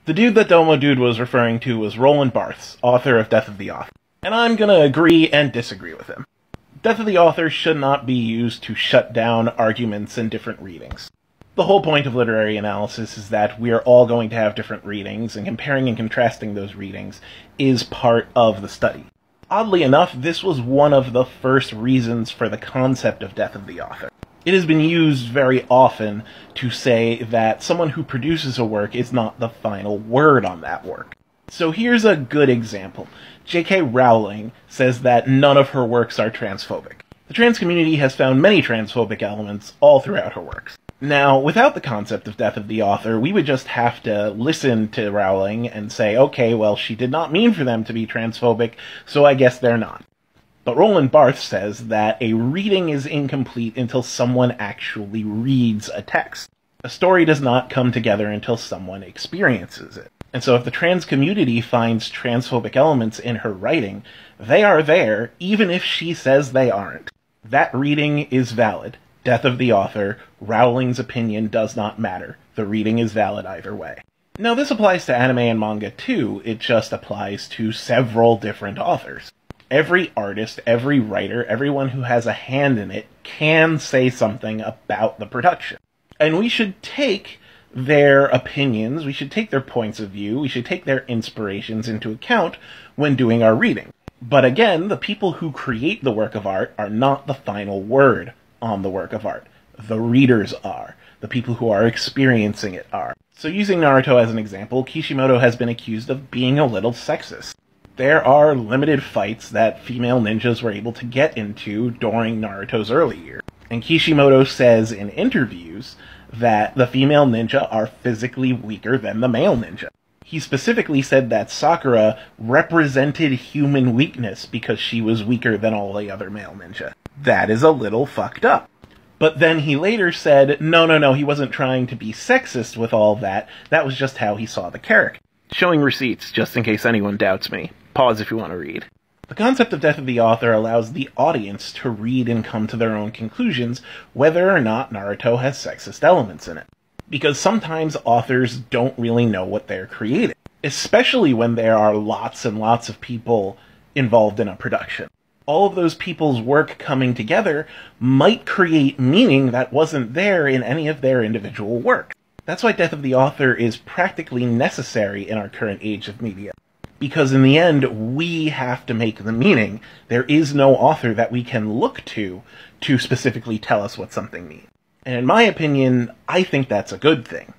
The dude that Domo Dude was referring to was Roland Barthes, author of Death of the Author. And I'm gonna agree and disagree with him. Death of the Author should not be used to shut down arguments and different readings. The whole point of literary analysis is that we are all going to have different readings, and comparing and contrasting those readings is part of the study. Oddly enough, this was one of the first reasons for the concept of Death of the Author. It has been used very often to say that someone who produces a work is not the final word on that work. So here's a good example. J.K. Rowling says that none of her works are transphobic. The trans community has found many transphobic elements all throughout her works. Now, without the concept of Death of the Author, we would just have to listen to Rowling and say, okay, well, she did not mean for them to be transphobic, so I guess they're not. But Roland Barthes says that a reading is incomplete until someone actually reads a text. A story does not come together until someone experiences it. And so if the trans community finds transphobic elements in her writing, they are there, even if she says they aren't. That reading is valid. Death of the Author, Rowling's opinion does not matter. The reading is valid either way. Now this applies to anime and manga too, it just applies to several different authors. Every artist, every writer, everyone who has a hand in it can say something about the production. And we should take their opinions, we should take their points of view, we should take their inspirations into account when doing our reading. But again, the people who create the work of art are not the final word on the work of art. The readers are. The people who are experiencing it are. So using Naruto as an example, Kishimoto has been accused of being a little sexist. There are limited fights that female ninjas were able to get into during Naruto's early years. And Kishimoto says in interviews that the female ninja are physically weaker than the male ninja. He specifically said that Sakura represented human weakness because she was weaker than all the other male ninja. That is a little fucked up. But then he later said, no, he wasn't trying to be sexist with all that. That was just how he saw the character. Showing receipts, just in case anyone doubts me. Pause if you want to read. The concept of Death of the Author allows the audience to read and come to their own conclusions whether or not Naruto has sexist elements in it. Because sometimes authors don't really know what they're creating, especially when there are lots and lots of people involved in a production. All of those people's work coming together might create meaning that wasn't there in any of their individual work. That's why Death of the Author is practically necessary in our current age of media. Because in the end, we have to make the meaning. There is no author that we can look to specifically tell us what something means. And in my opinion, I think that's a good thing.